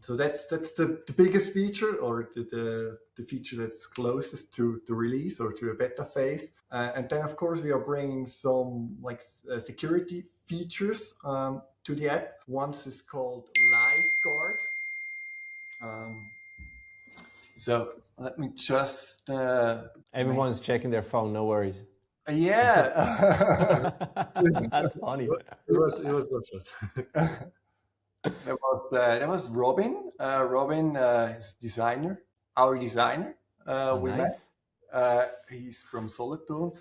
S1: So that's the biggest feature, or the feature that's closest to the release or to a beta phase. And then of course we are bringing some security features to the app. One is called Lifeguard. So let me just.
S2: Everyone's checking their phone. No worries.
S1: Yeah.
S2: That's funny.
S5: It was delicious.
S1: That was Robin. Robin is designer, our designer. We met.
S2: Nice.
S1: He's from Solothurn.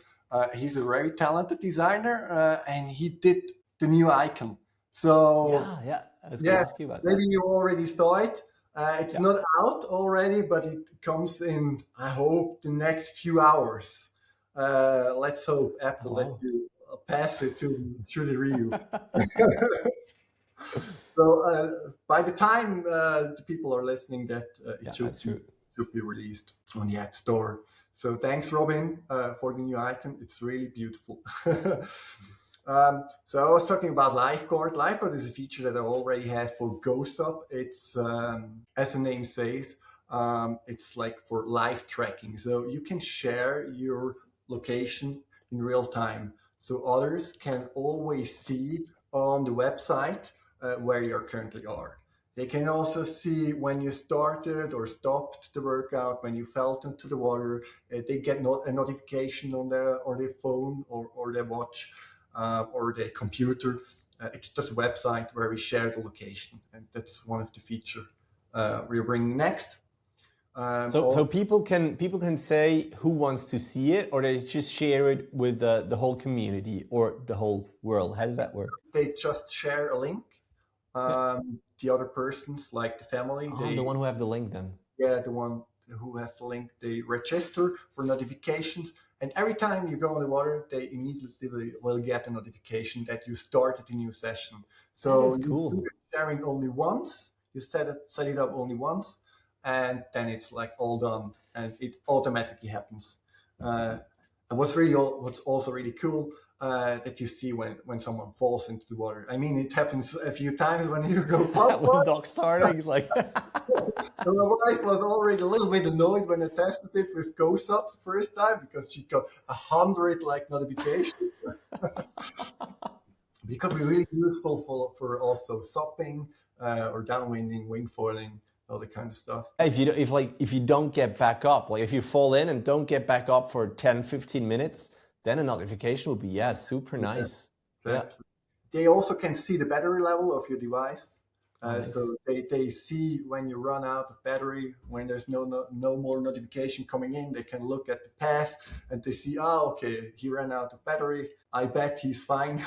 S1: He's a very talented designer, and he did the new icon. So
S2: Yeah. I was going to ask you about
S1: maybe
S2: that.
S1: you already saw it. It's not out already, but it comes in, I hope, the next few hours. Let's hope Apple lets you pass it through the review. So by the time the people are listening, that it should be released on the App Store. So thanks, Robin, for the new icon. It's really beautiful. So I was talking about Lifeguard. Lifeguard is a feature that I already have for GoSup. It's, as the name says, it's like for live tracking. So you can share your location in real time. So others can always see on the website where you currently are. They can also see when you started or stopped the workout, when you fell into the water. They get a notification on their phone or their watch or their computer. It's just a website where we share the location, and that's one of the features we're bringing next.
S2: So people can say who wants to see it, or they just share it with the whole community or the whole world. How does that work?
S1: They just share a link. The other persons, like the family,
S2: the one who have the link then.
S1: Yeah, the one who have the link, they register for notifications, and every time you go on the water, they immediately will get a notification that you started a new session. So
S2: that is cool.
S1: You do sharing only once, you set it up only once, and then it's like all done, and it automatically happens. And what's also really cool, that you see when someone falls into the water. I mean, it happens a few times when you go pop.
S2: When the dog's starting, like.
S1: So my wife was already a little bit annoyed when I tested it with GoSup the first time, because she got 100 notifications. It could be really useful for also supping or downwinding, wing foiling, all that kind of stuff.
S2: If you don't get back up, like if you fall in and don't get back up for 10-15 minutes, then a notification will be super nice.
S1: Exactly. They also can see the battery level of your device.
S2: Nice.
S1: So they see when you run out of battery, when there's no more notification coming in. They can look at the path and they see, okay, he ran out of battery. I bet he's fine,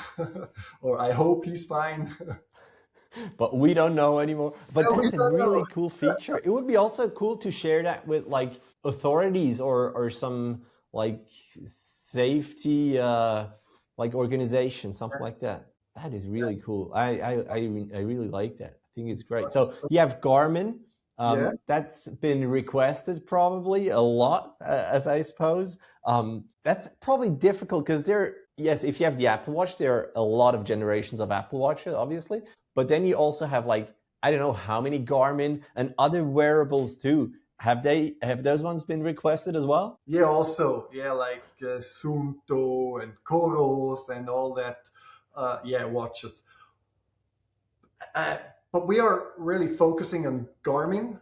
S1: or I hope he's fine.
S2: But we don't know anymore. But that's a really cool feature. It would be also cool to share that with authorities or some safety organization, something like that. That is really cool. I really like that. I think it's great. So you have Garmin. That's been requested probably a lot, as I suppose. That's probably difficult because if you have the Apple Watch, there are a lot of generations of Apple Watches, obviously. But then you also have I don't know how many Garmin and other wearables too. Have those ones been requested as well?
S1: Yeah, also. Yeah, like Suunto and Coros and all that. Watches. But we are really focusing on Garmin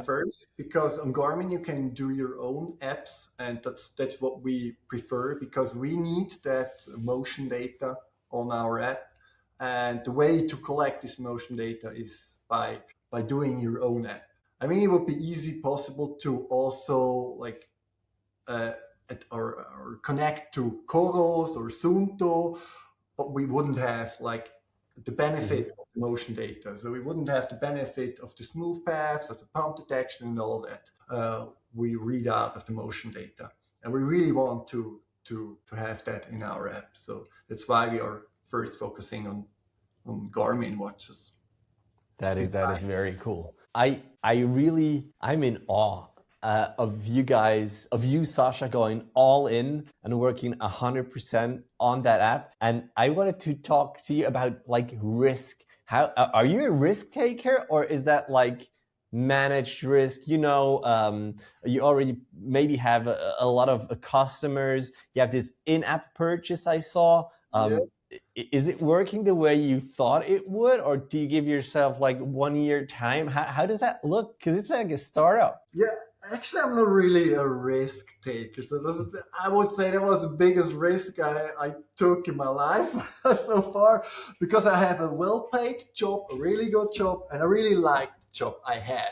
S1: first, because on Garmin you can do your own apps, and that's what we prefer, because we need that motion data on our app. And the way to collect this motion data is by doing your own app. I mean, it would be easy possible to also or connect to Coros or Suunto, but we wouldn't have the benefit of the motion data. So we wouldn't have the benefit of the smooth paths, of the pump detection and all that. We read out of the motion data, and we really want to have that in our app. So that's why we are first focusing on Garmin watches.
S2: That is very cool. I'm in awe of you guys, of you, Sascha, going all in and working 100% on that app. And I wanted to talk to you about risk. How are you a risk taker, or is that managed risk? You already maybe have a lot of customers. You have this in-app purchase I saw. Is it working the way you thought it would, or do you give yourself 1 year time? How does that look? Because it's like a startup.
S1: Yeah, Actually, I'm not really a risk taker. So I would say that was the biggest risk I took in my life so far, because I have a well-paid job, a really good job, and I really liked the job I had,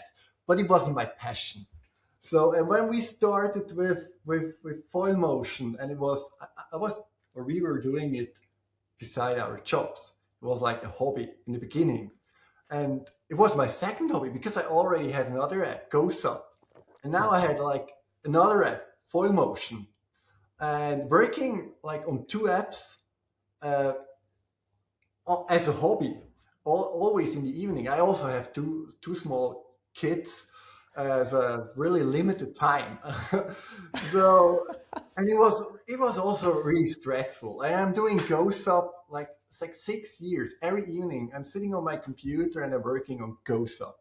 S1: but it wasn't my passion. So, and when we started with Foilmotion, and we were doing it beside our jobs. It was like a hobby in the beginning. And it was my second hobby because I already had another app, GoSub. And now I had like another app, Foilmotion. And working like on two apps as a hobby, always in the evening. I also have two small kids, so really limited time. So, and it was also really stressful. And I'm doing GoSub like it's like 6 years. Every evening I'm sitting on my computer and I'm working on GoSub.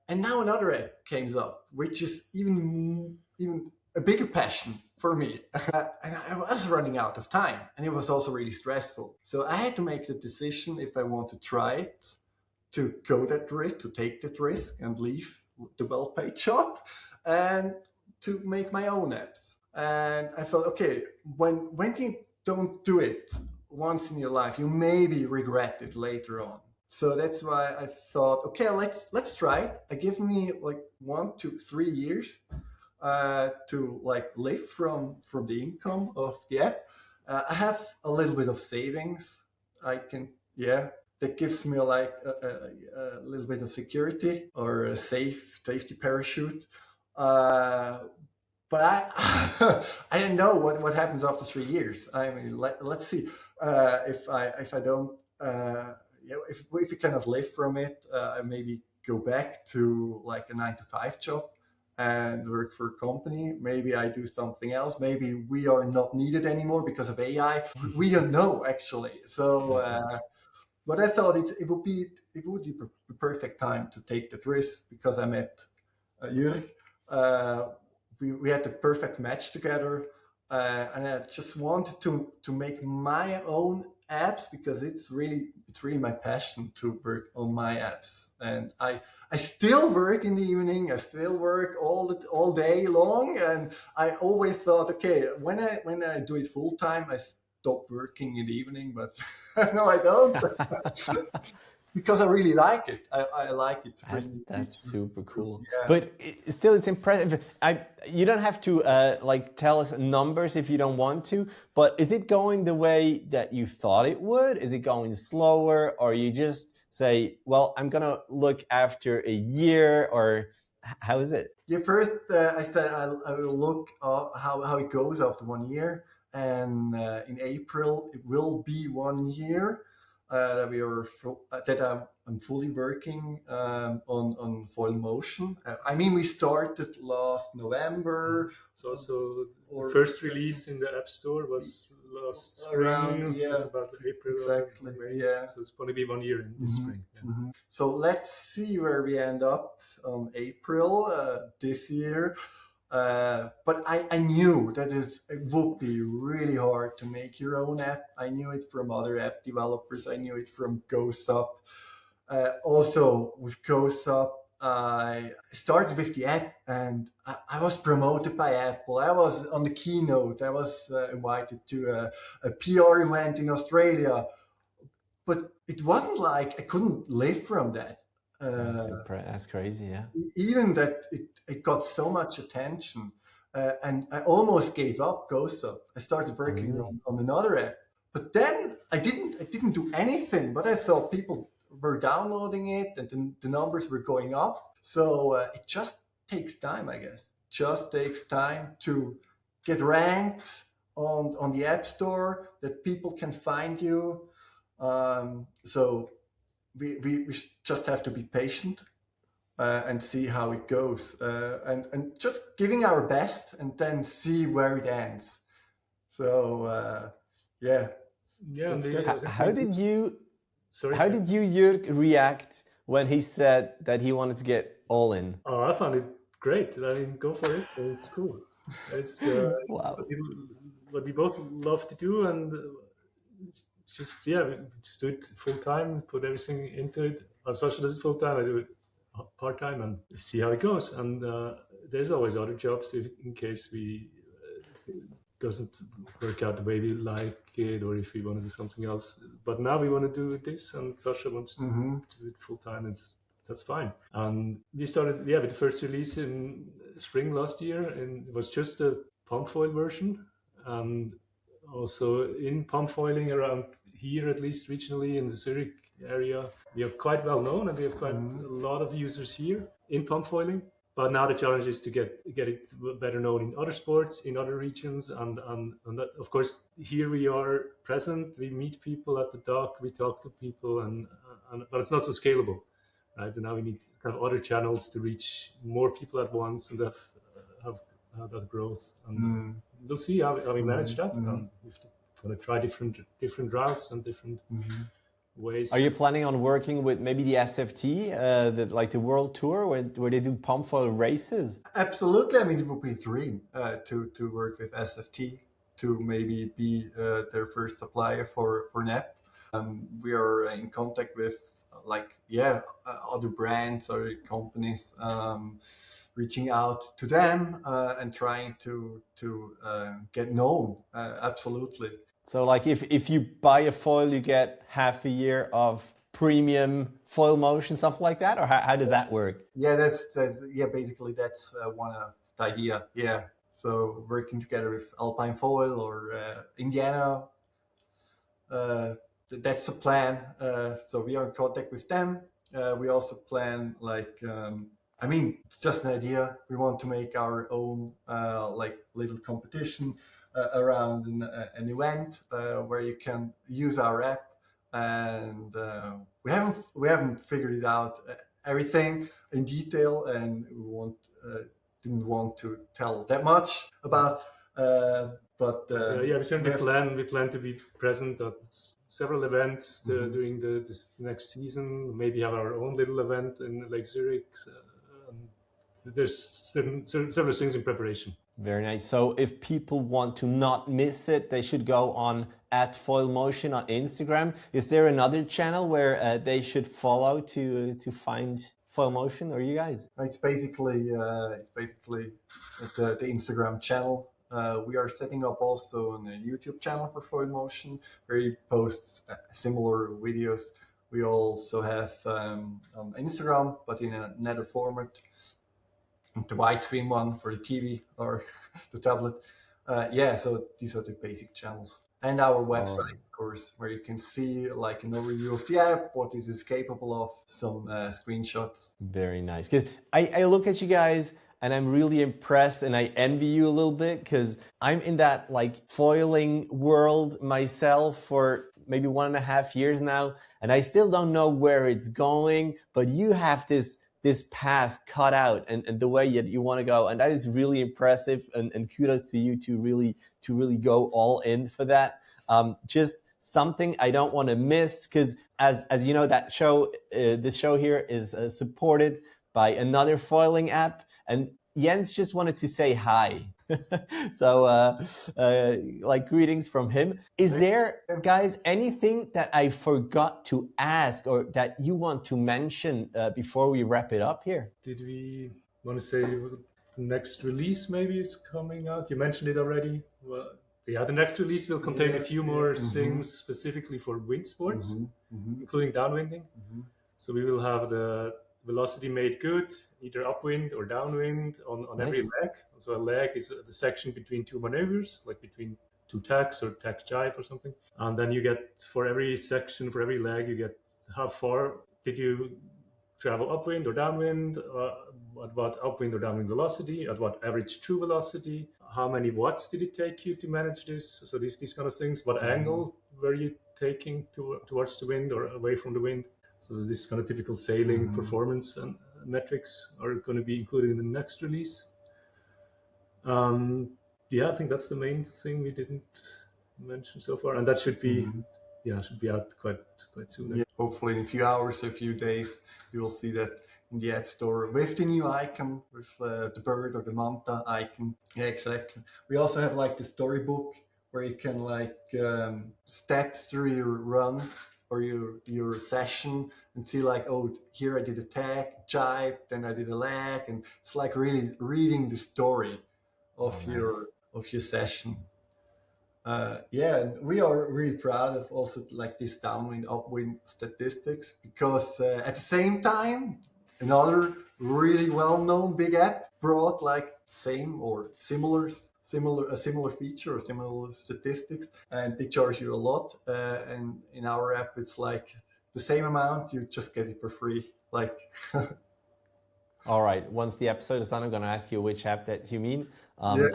S1: And now another app comes up, which is even a bigger passion for me. And I was running out of time, and it was also really stressful. So I had to make the decision if I want to try it, to go that risk, to take that risk and leave the well-paid job, and to make my own apps. And I thought, okay, when you don't do it once in your life, you maybe regret it later on. So that's why I thought, okay, let's try it. It gave me like 1 to 3 years to like live from the income of the app. I have a little bit of savings. That gives me like a little bit of security or a safety parachute. But I I didn't know what happens after 3 years. I mean, let's see if I don't. If we cannot live from it, I maybe go back to like a 9-to-5 job and work for a company. Maybe I do something else. Maybe we are not needed anymore because of AI. We don't know actually. So, but I thought it would be the perfect time to take that risk because I met Jörg. We had the perfect match together, and I just wanted to make my own apps because it's really my passion to work on my apps. And I still work in the evening. I still work all day long, and I always thought, okay, when I do it full time, I stop working in the evening. But no, I don't. Because I really like it. I like it.
S2: That's super cool.
S1: Yeah.
S2: But still, it's impressive. You don't have to like tell us numbers if you don't want to. But is it going the way that you thought it would? Is it going slower, or you just say, "Well, I'm gonna look after a year," or how is it?
S1: Yeah, first I said I will look how it goes after 1 year, and in April it will be 1 year. I'm fully working on Foilmotion. I mean, we started last November.
S5: So also the first release in the App Store was last spring. It was about April.
S1: Exactly.
S5: May.
S1: Yeah.
S5: So it's going to be 1 year in the spring. Yeah.
S1: Mm-hmm. So let's see where we end up on April this year. But I knew that it would be really hard to make your own app. I knew it from other app developers. I knew it from GoSub. Also with GoSub, I started with the app, and I was promoted by Apple. I was on the keynote. I was invited to a PR event in Australia. But it wasn't like I couldn't live from that.
S2: That's crazy, yeah.
S1: Even that it got so much attention, and I almost gave up GoSub. I started working on another app, but then I didn't do anything. But I thought people were downloading it, and the numbers were going up. So it just takes time, I guess. Just takes time to get ranked on the App Store, that people can find you. So we just have to be patient and see how it goes, and just giving our best, and then see where it ends. So yeah.
S2: How did you,
S5: Sorry.
S2: How did you, Jörg, react when he said that he wanted to get all in?
S5: Oh, I found it great. I mean, go for it. It's cool. It's
S2: Wow.
S5: what we both love to do, and just do it full time. Put everything into it. Sascha does it full time. I do it part time, and see how it goes. And there's always other jobs in case we doesn't work out the way we like it, or if we want to do something else. But now we want to do this, and Sascha wants to do it full time. That's fine. And we started, with the first release in spring last year, and it was just a pump foil version. And also in pump foiling around here, at least regionally in the Zurich area, we are quite well known, and we have quite a lot of users here in pump foiling. But now the challenge is to get it better known in other sports, in other regions, and that, of course, here we are present. We meet people at the dock, we talk to people, but it's not so scalable, right? So now we need kind of other channels to reach more people at once and have that growth. And we'll see how we manage that. We're going to try different routes and different ways.
S2: Are you planning on working with maybe the SFT, the World Tour, where they do pump foil races?
S1: Absolutely. I mean, it would be a dream to work with SFT, to maybe be their first supplier for NEP. We are in contact with other brands or companies, reaching out to them and trying to get known. Absolutely.
S2: So like if you buy a foil, you get half a year of premium Foilmotion, something like that? Or how does that work?
S1: Yeah, basically that's one of the idea. Yeah. So working together with Alpine Foil or Indiana, that's the plan. So we are in contact with them. We also plan it's just an idea. We want to make our own little competition around an event where you can use our app, and we haven't figured it out everything in detail, and we didn't want to tell that much about. We certainly plan to be present at several events during this next season. Maybe have our own little event in Lake Zurich. There's several things in preparation.
S2: Very nice. So if people want to not miss it, they should go on @Foilmotion on Instagram. Is there another channel where they should follow to find Foilmotion, or you guys?
S1: It's basically the Instagram channel. We are setting up also a YouTube channel for Foilmotion where he posts similar videos. We also have on Instagram, but in another format. The widescreen one for the TV or the tablet. So these are the basic channels. And our website, of course, where you can see like an overview of the app, what it is capable of, some screenshots.
S2: Very nice. Because I look at you guys and I'm really impressed, and I envy you a little bit because I'm in that foiling world myself for maybe 1.5 years now, and I still don't know where it's going, but you have this path cut out and the way you want to go, and that is really impressive, and kudos to you to really go all in for that. Just something I don't want to miss, because as you know, that show this show here is supported by another foiling app, and Jens just wanted to say hi. So greetings from him. Is there, guys, anything that I forgot to ask or that you want to mention before we wrap it up here?
S5: Did we want to say the next release maybe is coming out? You mentioned it already. Well, the next release will contain a few more things specifically for wind sports, including downwinding. So we will have the velocity made good, either upwind or downwind on every leg. So a leg is the section between two maneuvers, like between two tacks or tack jibe or something. And then you get, for every section, for every leg, you get how far did you travel upwind or downwind, at what upwind or downwind velocity, at what average true velocity, how many watts did it take you to manage this? So these kind of things. What angle were you taking towards the wind or away from the wind? So this kind of typical sailing performance and metrics are going to be included in the next release. I think that's the main thing we didn't mention so far, and that should be should be out quite soon.
S1: Yeah, hopefully in a few hours, a few days, you will see that in the App Store with the new icon, with the bird or the manta icon. Yeah, exactly. We also have the storybook where you can steps through your runs or your session and see like, oh, here I did a tag, jibe, then I did a lag, and it's like really reading the story of your session. And we are really proud of also like this downwind upwind statistics, because at the same time another really well-known big app brought like same or similar feature or similar statistics, and they charge you a lot, and in our app it's like the same amount, you just get it for free, like.
S2: All right, once the episode is done, I'm going to ask you which app that you mean.
S1: Yeah.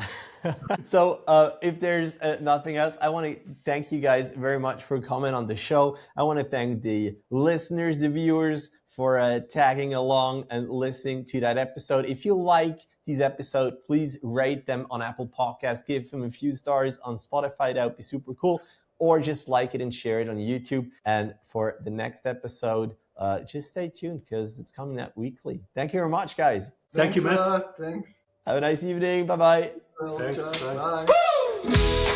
S2: So if there's nothing else, I want to thank you guys very much for coming on the show. I want to thank the listeners, the viewers, for tagging along and listening to that episode. If you like these episodes, please rate them on Apple Podcasts, give them a few stars on Spotify. That would be super cool. Or just like it and share it on YouTube. And for the next episode, just stay tuned because it's coming out weekly. Thank you very much, guys.
S5: Thank you, Matt.
S1: Thanks.
S2: Have a nice evening. Bye-bye.
S5: Thanks.
S1: Bye.
S5: Bye.